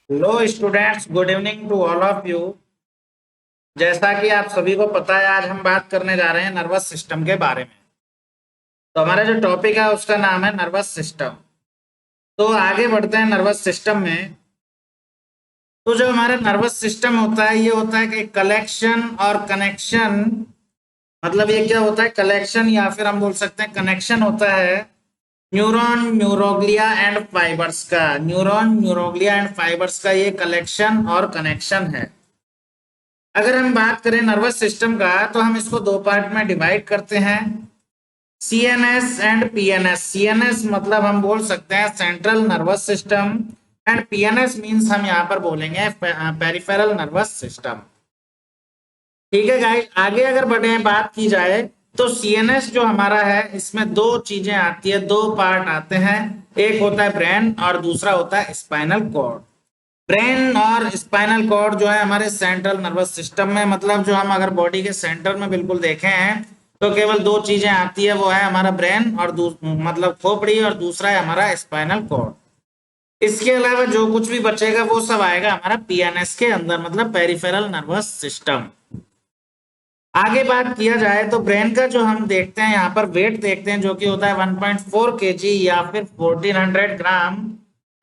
Hello students, good evening to all of you. जैसा कि आप सभी को पता है, आज हम बात करने जा रहे हैं नर्वस सिस्टम के बारे में। तो हमारा जो टॉपिक है उसका नाम है नर्वस सिस्टम। तो आगे बढ़ते हैं नर्वस सिस्टम में। तो जो हमारा नर्वस सिस्टम होता है, ये होता है कि कलेक्शन और कनेक्शन। मतलब ये क्या होता है, कलेक्शन या फिर हम बोल सकते हैं कनेक्शन होता है न्यूरॉन, न्यूरोग्लिया एंड फाइबर्स का। न्यूरॉन, न्यूरोग्लिया एंड फाइबर्स का ये कलेक्शन और कनेक्शन है। अगर हम बात करें नर्वस सिस्टम का, तो हम इसको दो पार्ट में डिवाइड करते हैं, सीएनएस एंड पीएनएस। सीएनएस मतलब हम बोल सकते हैं central nervous system, and PNS means हम यहाँ पर बोलेंगे पेरिफेरल नर्वस सिस्टम। ठीक है गाइस, आगे अगर बढ़े बात की जाए तो सीएनएस जो हमारा है, इसमें दो चीजें आती है, दो पार्ट आते हैं। एक होता है ब्रेन और दूसरा होता है स्पाइनल कॉर्ड। ब्रेन और स्पाइनल कॉर्ड जो है हमारे सेंट्रल नर्वस सिस्टम में, मतलब जो हम अगर बॉडी के सेंटर में बिल्कुल देखें हैं तो केवल दो चीजें आती है, वो है हमारा ब्रेन और मतलब खोपड़ी, और दूसरा है हमारा स्पाइनल कॉर्ड। इसके अलावा जो कुछ भी बचेगा वो सब आएगा हमारा पीएनएस के अंदर, मतलब पेरिफेरल नर्वस सिस्टम। आगे बात किया जाए तो ब्रेन का जो हम देखते हैं यहाँ पर वेट देखते हैं, जो कि होता है 1.4 केजी या फिर 1400 ग्राम।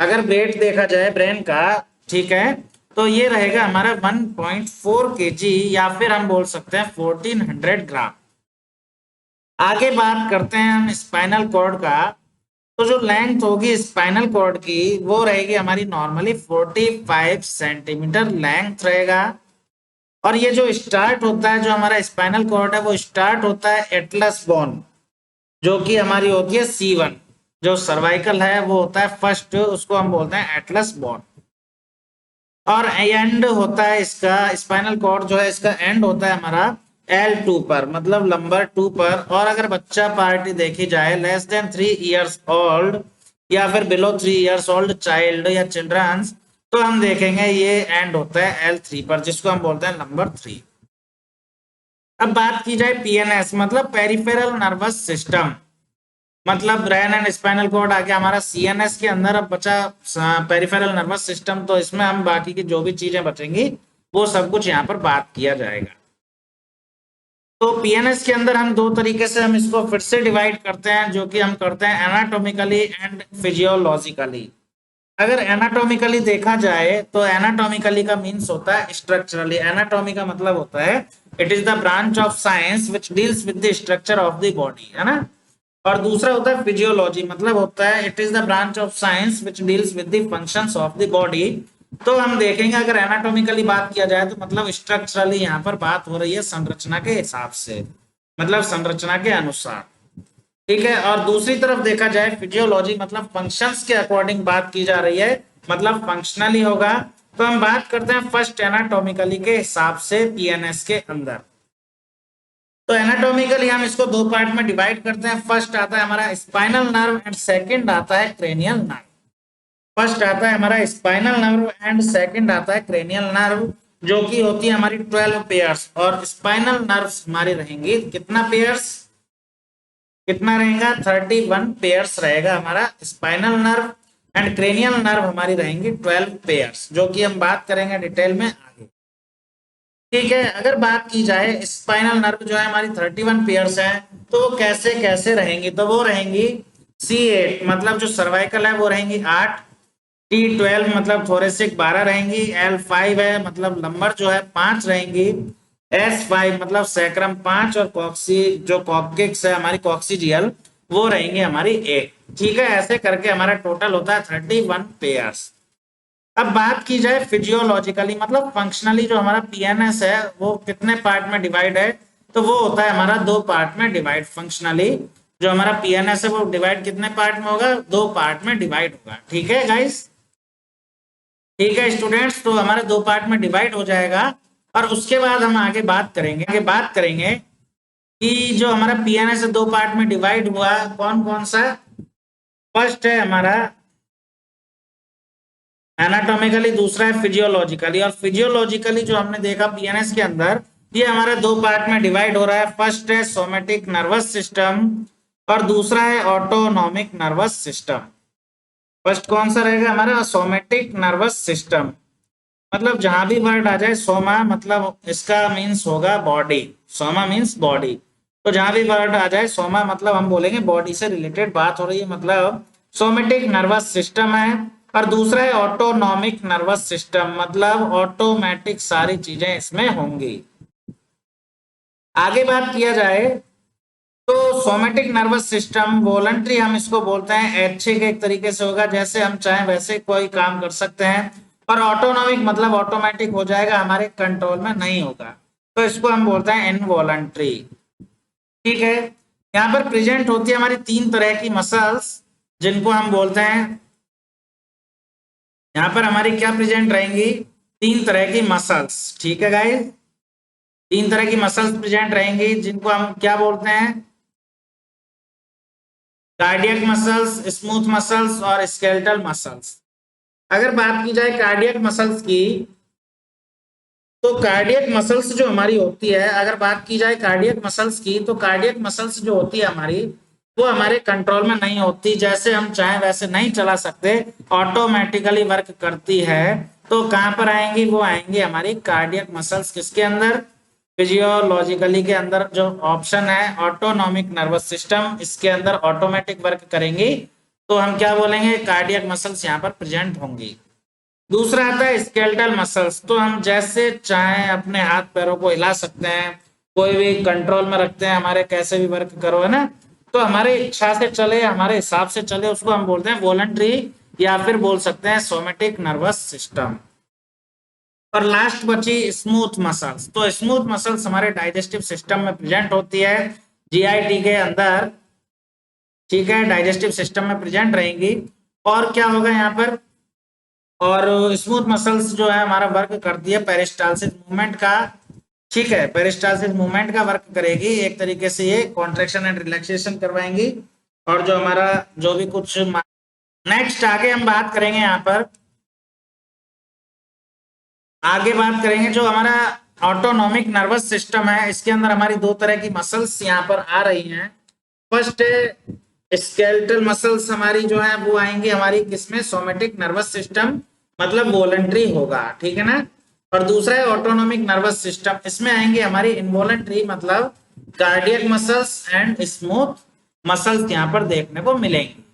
अगर वेट देखा जाए ब्रेन का, ठीक है, तो ये रहेगा हमारा 1.4 केजी या फिर हम बोल सकते हैं 1400 ग्राम। आगे बात करते हैं हम स्पाइनल कॉर्ड का। तो जो लेंथ होगी स्पाइनल कॉर्ड की, वो रहेगी हमारी नॉर्मली 45 सेंटीमीटर लेंथ रहेगा। और ये जो स्टार्ट होता है, जो हमारा स्पाइनल कॉर्ड है, वो स्टार्ट होता है एटलस बोन, जो कि हमारी होती है C1। जो सर्वाइकल है वो होता है फर्स्ट, उसको हम बोलते हैं एटलस बोन। और एंड होता है इसका, स्पाइनल कॉर्ड जो है इसका एंड होता है हमारा L2 पर, मतलब नंबर 2 पर। और अगर बच्चा पार्टी देखी जाए, लेस देन 3 इयर्स ओल्ड या फिर बिलो 3 इयर्स ओल्ड चाइल्ड या चिल्ड्रंस, तो हम देखेंगे ये एंड होता है L3 पर, जिसको हम बोलते हैं नंबर 3। अब बात की जाए पीएनएस, मतलब पेरिफेरल नर्वस सिस्टम, मतलब ब्रेन एंड स्पाइनल कॉर्ड आ गया हमारा सीएनएस के अंदर। अब बचा पेरिफेरल नर्वस सिस्टम, तो इसमें हम बाकी की जो भी चीजें बचेंगी वो सब कुछ यहाँ पर बात किया जाएगा। तो पीएनएस के अंदर हम दो तरीके से हम इसको फिर से डिवाइड करते हैं, जो कि हम करते हैं एनाटॉमिकली एंड फिजियोलॉजिकली। अगर एनाटॉमिकली देखा जाए तो एनाटॉमिकली का मीन्स होता है स्ट्रक्चरली। एनाटॉमी का मतलब होता है it is the branch of science which deals with the structure of the body, है ना। और दूसरा होता है फिजियोलॉजी, मतलब होता है it is the branch of science which deals with the functions of the body. तो हम देखेंगे अगर एनाटॉमिकली बात किया जाए तो मतलब स्ट्रक्चरली यहाँ पर बात हो रही है संरचना के हिसाब से, मतलब संरचना के अनुसार। ठीक है, और दूसरी तरफ देखा जाए फिजियोलॉजी, मतलब फंक्शंस के अकॉर्डिंग बात की जा रही है, मतलब फंक्शनली होगा। तो हम बात करते हैं फर्स्ट एनाटॉमिकली के हिसाब से पीएनएस के अंदर। तो एनाटॉमिकली हम इसको दो पार्ट में डिवाइड करते हैं। फर्स्ट आता है हमारा स्पाइनल नर्व एंड सेकंड आता है क्रेनियल नर्व। फर्स्ट आता है हमारा स्पाइनल नर्व एंड सेकंड आता है क्रेनियल नर्व, जो कि होती है हमारी 12 पेयर्स। और स्पाइनल नर्व्स हमारी रहेंगी कितना पेयर्स, कितना रहेगा 31 पेयर्स रहेगा हमारा spinal nerve. And cranial nerve हमारी रहेंगी 12 पेयर्स, जो कि हम बात करेंगे डिटेल में आगे। ठीक है, अगर बात की जाए स्पाइनल नर्व जो है हमारी 31 पेयर्स है, तो वो कैसे कैसे रहेंगी, तो वो रहेंगी C8, मतलब जो सर्वाइकल है वो रहेंगी 8, T12 मतलब थोरेसिक 12 रहेंगी, L5 है मतलब नंबर जो है 5 रहेंगी, S5 मतलब सैक्रम 5, और कॉक्सी जो कॉक्सिक्स है हमारी कॉक्सीजियल, वो रहेंगे हमारी 1। ठीक है, ऐसे करके हमारा टोटल होता है 31 पेयर्स। अब बात की जाए फिजियोलॉजिकली, मतलब फंक्शनली जो हमारा पीएनएस है वो कितने पार्ट में डिवाइड है, तो वो होता है हमारा दो पार्ट में डिवाइड। फंक्शनली जो हमारा पीएनएस है वो डिवाइड कितने पार्ट में होगा, दो पार्ट में डिवाइड होगा। ठीक है गाइस, ठीक है स्टूडेंट्स, तो हमारे दो पार्ट में डिवाइड हो जाएगा। और उसके बाद हम आगे बात करेंगे कि जो हमारा पीएनएस दो पार्ट में डिवाइड हुआ, कौन कौन सा। फर्स्ट है हमारा एनाटॉमिकली, दूसरा है फिजियोलॉजिकली। और फिजियोलॉजिकली जो हमने देखा पीएनएस के अंदर, ये हमारा दो पार्ट में डिवाइड हो रहा है। फर्स्ट है सोमेटिक नर्वस सिस्टम और दूसरा है ऑटोनॉमिक नर्वस सिस्टम। फर्स्ट कौन सा रहेगा हमारा? Somatic nervous system. मतलब जहां भी वर्ड आ जाए सोमा, मतलब इसका मीन्स होगा बॉडी। Soma means body. तो जहां भी वर्ड आ जाए सोमा मतलब हम बोलेंगे बॉडी से रिलेटेड बात हो रही है, मतलब सोमेटिक नर्वस सिस्टम है। और दूसरा है ऑटोनॉमिक नर्वस सिस्टम, मतलब ऑटोमेटिक सारी चीजें इसमें होंगी। आगे बात किया जाए तो सोमेटिक नर्वस सिस्टम वॉलंटरी हम इसको बोलते हैं, ऐच्छिक एक तरीके से होगा, जैसे हम चाहें वैसे कोई काम कर सकते हैं। और ऑटोनॉमिक मतलब ऑटोमेटिक हो जाएगा, हमारे कंट्रोल में नहीं होगा, तो इसको हम बोलते हैं इनवॉलंटरी। ठीक है। यहाँ पर प्रेजेंट होती है हमारी तीन तरह की मसल्स, जिनको हम बोलते हैं, यहाँ पर हमारी क्या प्रेजेंट रहेंगी? तीन तरह की मसल्स। ठीक है गाइस, तीन तरह की मसल्स प्रेजेंट रहेंगी, जिनको हम क्या बोलते हैं? कार्डियक मसल्स, स्मूथ मसल्स और स्केलेटल मसल्स। अगर बात की जाए कार्डियक मसल्स की, तो कार्डियक मसल्स जो हमारी होती है, अगर बात की जाए कार्डियक मसल्स की, तो कार्डियक मसल्स जो होती है हमारी, वो हमारे कंट्रोल में नहीं होती, जैसे हम चाहें वैसे नहीं चला सकते, ऑटोमेटिकली वर्क करती है। तो कहां पर आएंगी? वो आएंगी हमारी कार्डियक मसल्स किसके अंदर? फिजियोलॉजिकली के अंदर जो ऑप्शन है ऑटोनॉमिक नर्वस सिस्टम, इसके अंदर ऑटोमेटिक वर्क करेंगी, तो हम क्या बोलेंगे? कार्डियक मसल्स यहाँ पर प्रेजेंट होंगी। दूसरा आता है स्केलेटल मसल्स, तो हम जैसे चाहें अपने हाथ पैरों को हिला सकते हैं, कोई भी कंट्रोल में रखते हैं, हमारे कैसे भी वर्क करो, है ना, तो हमारे इच्छा से चले, हमारे हिसाब से चले, उसको हम बोलते हैं वॉलंटरी, या फिर बोल सकते हैं सोमेटिक नर्वस सिस्टम। और लास्ट बची स्मूथ मसल्स, तो स्मूथ मसल्स हमारे डाइजेस्टिव सिस्टम में प्रेजेंट होती है, जीआईटी के अंदर। ठीक है, डाइजेस्टिव सिस्टम में प्रेजेंट रहेंगी। और क्या होगा यहाँ पर? और स्मूथ मसल्स जो है हमारा वर्क करती है पेरिस्टालसिस मूवमेंट का। ठीक है, पेरिस्टालसिस मूवमेंट का वर्क करेगी एक तरीके से, ये कॉन्ट्रेक्शन एंड रिलैक्सेशन करवाएंगी। और जो हमारा जो भी कुछ नेक्स्ट आगे हम बात करेंगे, यहाँ पर आगे बात करेंगे जो हमारा ऑटोनॉमिक नर्वस सिस्टम है, इसके अंदर हमारी दो तरह की मसल्स यहाँ पर आ रही हैं। फर्स्ट स्केलेटल मसल्स हमारी जो है वो आएंगी हमारी किसमें? सोमेटिक नर्वस सिस्टम, मतलब वॉलंटरी होगा। ठीक है ना। और दूसरा है ऑटोनॉमिक नर्वस सिस्टम, इसमें आएंगे हमारी इनवॉलंटरी, मतलब cardiac muscles and smooth muscles यहाँ पर देखने को मिलेंगी।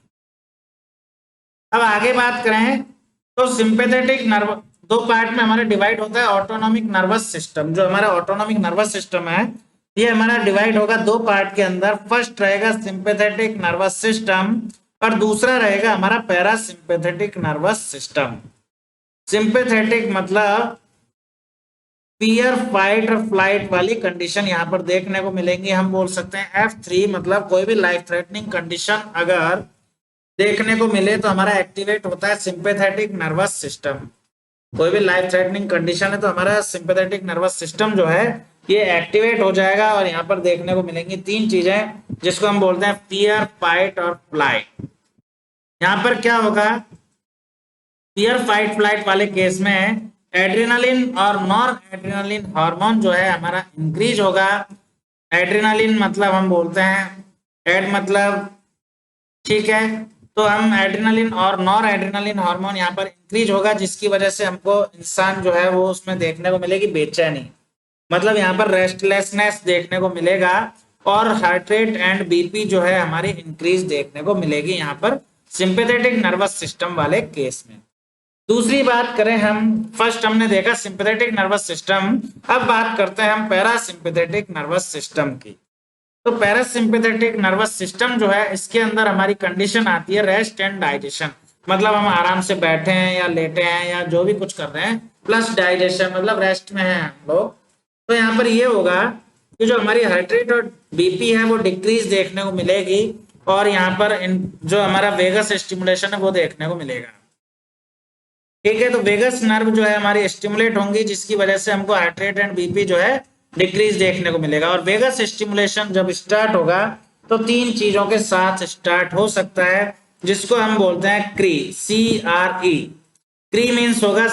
अब आगे बात करें तो सिंपैथेटिक नर्व, दो पार्ट में हमारा डिवाइड होता है ऑटोनॉमिक नर्वस सिस्टम। जो हमारा ऑटोनॉमिक नर्वस सिस्टम है, ये हमारा डिवाइड होगा दो पार्ट के अंदर। फर्स्ट रहेगा सिंपैथेटिक नर्वस सिस्टम, और दूसरा रहेगा हमारा पैरासिम्पैथेटिक नर्वस सिस्टम। सिंपैथेटिक मतलब फियर, फाइट और फ्लाइट वाली कंडीशन यहाँ पर देखने को मिलेंगी। हम बोल सकते हैं F3, मतलब कोई भी लाइफ थ्रेटनिंग कंडीशन अगर देखने को मिले तो हमारा एक्टिवेट होता है सिंपैथेटिक नर्वस सिस्टम। कोई भी लाइफ थ्रेटनिंग कंडीशन है तो हमारा सिंपैथेटिक नर्वस सिस्टम जो है ये एक्टिवेट हो जाएगा, और यहाँ पर देखने को मिलेंगी तीन चीजें, जिसको हम बोलते हैं फियर, फाइट और फ्लाइट। यहाँ पर क्या होगा? फियर, फाइट, फ्लाइट वाले केस में एड्रेनालिन और नॉर एड्रेनालिन हार्मोन जो है हमारा इंक्रीज होगा। एड्रेनालिन मतलब हम बोलते हैं एड मतलब, ठीक है, तो हम एड्रेनालिन और नॉर एड्रेनालिन हार्मोन यहाँ पर इंक्रीज होगा, जिसकी वजह से हमको इंसान जो है वो उसमें देखने को मिलेगी बेचैनी, मतलब यहाँ पर रेस्टलेसनेस देखने को मिलेगा। और हार्ट रेट एंड बीपी जो है हमारी इंक्रीज देखने को मिलेगी यहाँ पर सिंपैथेटिक नर्वस सिस्टम वाले केस में। दूसरी बात करें हम, फर्स्ट हमने देखा सिंपैथेटिक नर्वस सिस्टम, अब बात करते हैं हम पैरासिम्पैथेटिक नर्वस सिस्टम की। तो पैरासिम्पैथेटिक नर्वस सिस्टम जो है, इसके अंदर हमारी कंडीशन आती है रेस्ट एंड डाइजेशन, मतलब हम आराम से बैठे हैं या लेटे हैं या जो भी कुछ कर रहे हैं, प्लस डाइजेशन मतलब रेस्ट में है हम लोग। तो यहाँ पर ये होगा कि जो हमारी हार्ट रेट और बीपी है वो डिक्रीज देखने को मिलेगी, और यहाँ पर जो हमारा वेगस स्टिमुलेशन है वो देखने को मिलेगा। ठीक है, तो वेगस नर्व जो है हमारी स्टिमुलेट होंगी, जिसकी वजह से हमको हार्ट रेट एंड बीपी जो है डिक्रीज देखने को मिलेगा। और वेगस स्टिमुलेशन जब स्टार्ट होगा तो तीन चीजों के साथ स्टार्ट हो सकता है, जिसको हम बोलते हैं क्री, CRE। क्री मीन्स होगा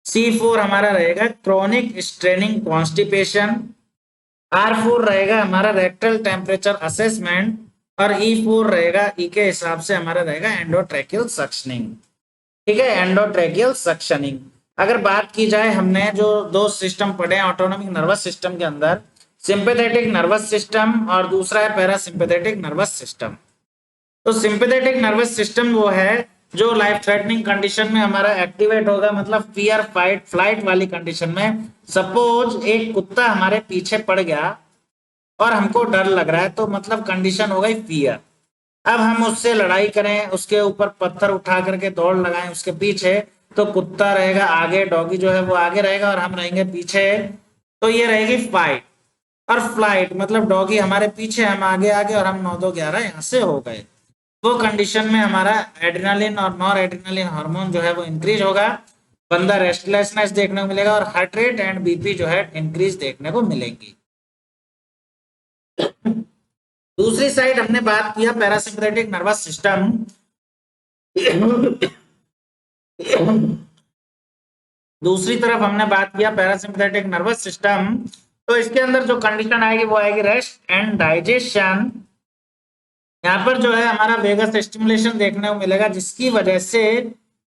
C4 हमारा रहेगा क्रोनिक स्ट्रेनिंग कॉन्स्टिपेशन। R4 रहेगा हमारा रेक्टल टेम्परेचर असेसमेंट। और E4 रहेगा, ई के हिसाब से हमारा रहेगा एंडोट्रैकियल सक्शनिंग। ठीक है, एंडोट्रैकियल सक्शनिंग। अगर बात की जाए, हमने जो दो सिस्टम पढ़े हैं ऑटोनोमिक नर्वस सिस्टम के अंदर, सिंपैथेटिक नर्वस सिस्टम और दूसरा है पैरासिम्पैथेटिक नर्वस सिस्टम। तो सिंपैथेटिक नर्वस सिस्टम वो है जो लाइफ थ्रेटनिंग कंडीशन में हमारा एक्टिवेट होगा, मतलब फियर फाइट फ्लाइट वाली कंडीशन में। सपोज एक कुत्ता हमारे पीछे पड़ गया और हमको डर लग रहा है, तो मतलब कंडीशन हो गई फियर। अब हम उससे लड़ाई करें, उसके ऊपर पत्थर उठा करके दौड़ लगाएं उसके पीछे, तो कुत्ता रहेगा आगे, डॉगी जो है वो आगे रहेगा और हम रहेंगे पीछे, तो ये रहेगी फाइट। और फ्लाइट मतलब डॉगी हमारे पीछे, हम आगे आगे, और हम 9 2 11 यहाँ से हो गए। वो कंडीशन में हमारा एड्रेनालिन और नॉर एड्रेनालिन हार्मोन जो है वो इंक्रीज होगा, बंदा रेस्टलेसनेस देखने को मिलेगा और हार्ट रेट एंड बीपी जो है इंक्रीज देखने को मिलेंगी। दूसरी साइड हमने बात किया पैरासिम्पैथेटिक नर्वस सिस्टम। दूसरी तरफ हमने बात किया पैरासिम्पैथेटिक नर्वस सिस्टम, तो इसके अंदर जो कंडीशन आएगी वो आएगी रेस्ट एंड डाइजेशन। यहाँ पर जो है हमारा वेगस स्टिमुलेशन देखने को मिलेगा, जिसकी वजह से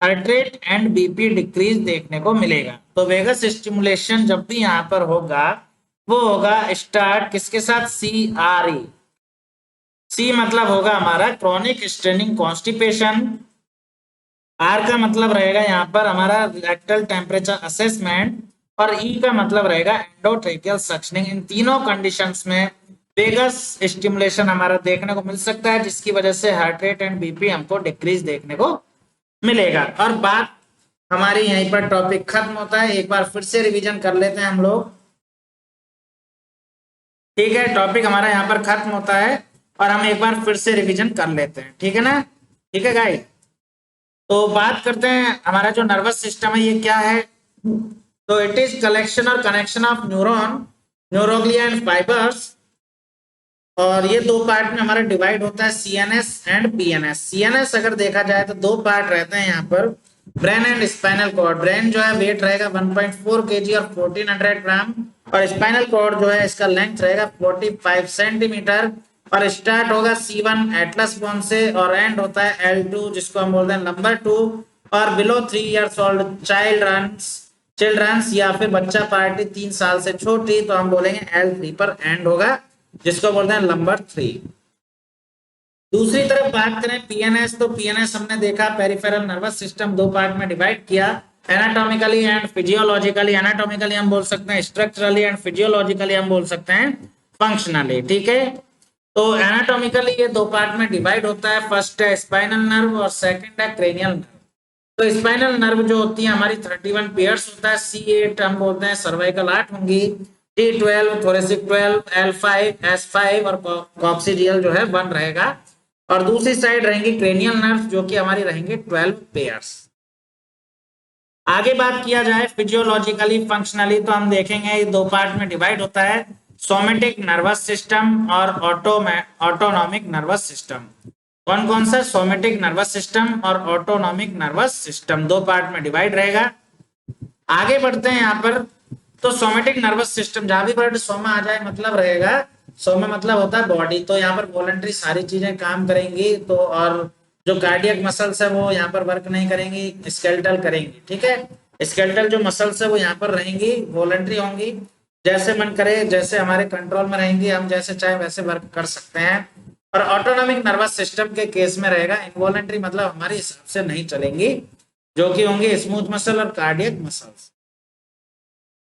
heart rate and BP decrease देखने को मिलेगा। तो वेगस स्टिमुलेशन जब भी यहाँ पर होगा, वो होगा स्टार्ट किसके साथ, CRE। सी मतलब होगा हमारा क्रॉनिक स्ट्रेनिंग कॉन्स्टिपेशन। आर का मतलब रहेगा यहाँ पर हमारा रेक्टल टेम्परेचर असेसमेंट, और ई का मतलब रहेगा एंडोट्रेकियल सक्शनिंग। इन तीनों कंडीशंस में वेगस स्टिमुलेशन हमारा देखने को मिल सकता है, जिसकी वजह से हार्ट रेट एंड बीपी हमको डिक्रीज देखने को मिलेगा। और बात हमारी यहीं पर टॉपिक खत्म होता है। एक बार फिर से रिवीजन कर लेते हैं हम लोग। ठीक है, टॉपिक हमारा यहाँ पर खत्म होता है और हम एक बार फिर से रिवीजन कर लेते हैं। ठीक है ना, ठीक है गाइस। तो बात करते हैं हमारा जो नर्वस सिस्टम है ये क्या है। तो इट इज कलेक्शन और connection of neuron, neuroglia and fibres. और ये दो पार्ट में हमारा डिवाइड होता है, CNS एंड PNS। CNS अगर देखा जाए तो दो पार्ट रहते हैं यहाँ पर, brain and spinal cord. Brain जो है वेट रहेगा 1.4 kg और 1400 ग्राम, और स्पाइनल कॉर्ड जो है इसका लेंथ रहेगा 45 सेंटीमीटर, और स्टार्ट होगा C1 एटलस बोन से और एंड होता है L2 जिसको हम बोलते हैं नंबर 2। और बिलो 3 इयर्स ओल्ड चिल्ड्रंस या फिर बच्चा पार्टी 3 साल से छोटी, तो हम बोलेंगे L3 पर एंड होगा, जिसको बोलते हैं नंबर 3। दूसरी तरफ बात करें PNS, तो PNS हमने देखा पेरिफेरल नर्वस सिस्टम, दो पार्ट में डिवाइड किया, एनाटॉमिकली एंड फिजियोलॉजिकली। एनाटॉमिकली हम बोल सकते हैं स्ट्रक्चरली, एंड फिजियोलॉजिकली हम बोल सकते हैं फंक्शनली। ठीक है, तो एनाटॉमिकली ये दो पार्ट में डिवाइड होता है, फर्स्ट है स्पाइनल नर्व और सेकंड है क्रेनियल नर्व। तो स्पाइनल नर्व जो होती है हमारी 31 पेयर्स होता है, C8 हम बोलते हैं, सर्वाइकल 8 होंगी, T12 थोरेसिक 12, L5 S5 और कॉक्सिडियल जो है 1 रहेगा। और दूसरी साइड रहेंगी क्रेनियल नर्व जो कि हमारी रहेंगे 12 पेयर्स। आगे बात किया जाए फिजियोलॉजिकली फंक्शनली, तो हम देखेंगे ये दो पार्ट में डिवाइड होता है, सोमेटिक नर्वस सिस्टम और ऑटोनॉमिक नर्वस सिस्टम। कौन कौन सा, सोमेटिक नर्वस सिस्टम और ऑटोनॉमिक नर्वस सिस्टम, दो पार्ट में डिवाइड रहेगा। आगे बढ़ते हैं यहाँ पर। तो सोमेटिक नर्वस सिस्टम, जहां भी वर्ड सोमा आ जाए मतलब रहेगा, सोमा मतलब होता है बॉडी, तो यहाँ पर वॉलंटरी सारी चीजें काम करेंगी। तो और जो कार्डियक मसल्स है वो यहाँ पर वर्क नहीं करेंगी, स्केलेटल करेंगी। ठीक है, स्केलेटल जो मसल्स है वो यहाँ पर रहेंगी, वॉलंटरी होंगी, जैसे मन करे जैसे हमारे कंट्रोल में रहेंगी, हम जैसे चाहे वैसे वर्क कर सकते हैं। और ऑटोनॉमिक नर्वस सिस्टम के केस में रहेगा इनवॉलंटरी, मतलब हमारे हिसाब से नहीं चलेंगी, जो कि होंगे स्मूथ मसल और cardiac muscles.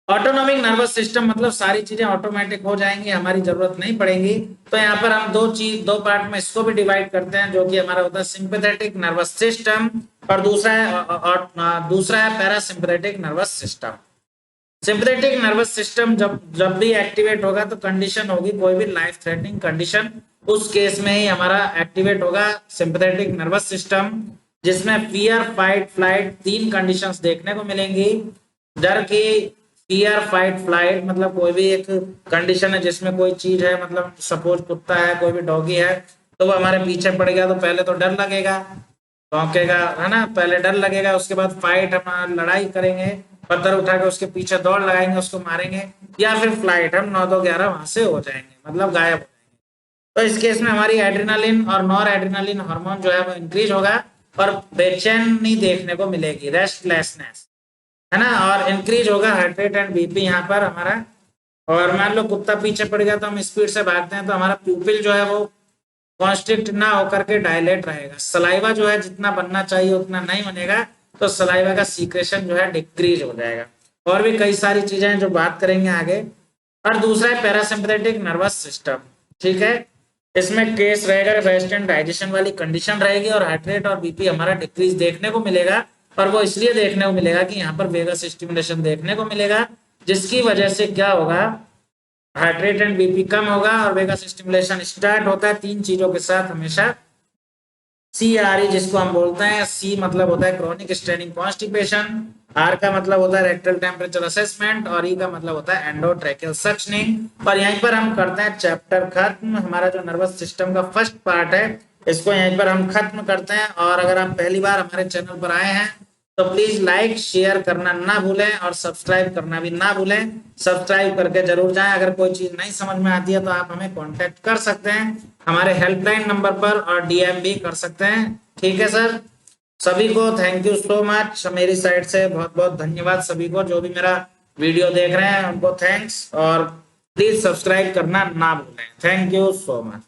Autonomic nervous system मतलब सारी चीजें ऑटोमेटिक हो जाएंगी, हमारी जरूरत नहीं पड़ेगी। तो यहाँ पर हम दो पार्ट में इसको भी डिवाइड करते हैं, जो कि हमारा होता है सिंपैथेटिक नर्वस सिस्टम और दूसरा है parasympathetic nervous system. Sympathetic nervous system जब जब भी एक्टिवेट होगा तो कंडीशन होगी कोई भी लाइफ थ्रेटनिंग कंडीशन, उस केस में ही हमारा एक्टिवेट होगा सिंपैथेटिक नर्वस सिस्टम, जिसमें फियर फाइट फ्लाइट तीन कंडीशंस देखने को मिलेंगी। डर की, फियर फाइट फ्लाइट मतलब कोई भी एक कंडीशन है जिसमें कोई चीज है, मतलब सपोज कुत्ता है, कोई भी डॉगी है, तो वो हमारे पीछे पड़ गया तो पहले तो डर लगेगा, भौंकेगा, है ना, पहले डर लगेगा, उसके बाद फाइट, हम लड़ाई करेंगे, पत्थर उठा के उसके पीछे दौड़ लगाएंगे, उसको मारेंगे, या फिर फ्लाइट, हम 9 2 11 वहां से हो जाएंगे, मतलब गायब हो जाएंगे। तो इस केस में हमारी एड्रेनालिन और नॉर एड्रेनालिन हार्मोन जो है वो इंक्रीज होगा और बेचैनी देखने को मिलेगी, रेस्टलेसनेस, है ना। और इंक्रीज होगा हार्ट रेट एंड बीपी यहाँ पर हमारा। और मान लो कुत्ता पीछे पड़ गया तो हम स्पीड से भागते हैं तो हमारा प्यूपिल जो है वो कॉन्स्ट्रिक्ट ना होकर के डायलेट रहेगा। सलाइवा जो है जितना बनना चाहिए उतना नहीं बनेगा, तो सलाइवा का सीक्रेशन जो है डिक्रीज हो जाएगा। और भी कई सारी चीजें हैं जो बात करेंगे आगे। और दूसरा है पैरासिम्पैथेटिक नर्वस सिस्टम, ठीक है। इसमें केस रहेगा रेस्ट डाइजेशन वाली कंडीशन रहेगी और हार्ट रेट और बीपी हमारा डिक्रीज देखने को मिलेगा। और वो इसलिए देखने को मिलेगा कि यहाँ पर वेगस स्टिमुलेशन देखने को मिलेगा, जिसकी वजह से क्या होगा, हार्ट रेट एंड बीपी कम होगा। और वेगस स्टिमुलेशन स्टार्ट होता है 3 चीजों के साथ हमेशा। CRE जिसको हम बोलते हैं, C मतलब होता है क्रॉनिक स्ट्रेनिंग कॉन्स्टिपेशन, R का मतलब होता है रेक्टल टेम्परेचर असेसमेंट और E का मतलब होता है एंडोट्रैकियल सक्शनिंग। और यहीं पर हम करते हैं चैप्टर खत्म। हमारा जो नर्वस सिस्टम का फर्स्ट पार्ट है इसको यहीं पर हम खत्म करते हैं। और अगर आप पहली बार हमारे चैनल पर आए हैं तो प्लीज लाइक शेयर करना ना भूलें और सब्सक्राइब करना भी ना भूलें। सब्सक्राइब करके जरूर जाएं। अगर कोई चीज नहीं समझ में आती है तो आप हमें कांटेक्ट कर सकते हैं हमारे हेल्पलाइन नंबर पर और डीएम भी कर सकते हैं, ठीक है सर। सभी को थैंक यू सो मच, मेरी साइड से बहुत बहुत धन्यवाद सभी को। जो भी मेरा वीडियो देख रहे हैं उनको थैंक्स और प्लीज सब्सक्राइब करना ना भूलें। Thank you so much.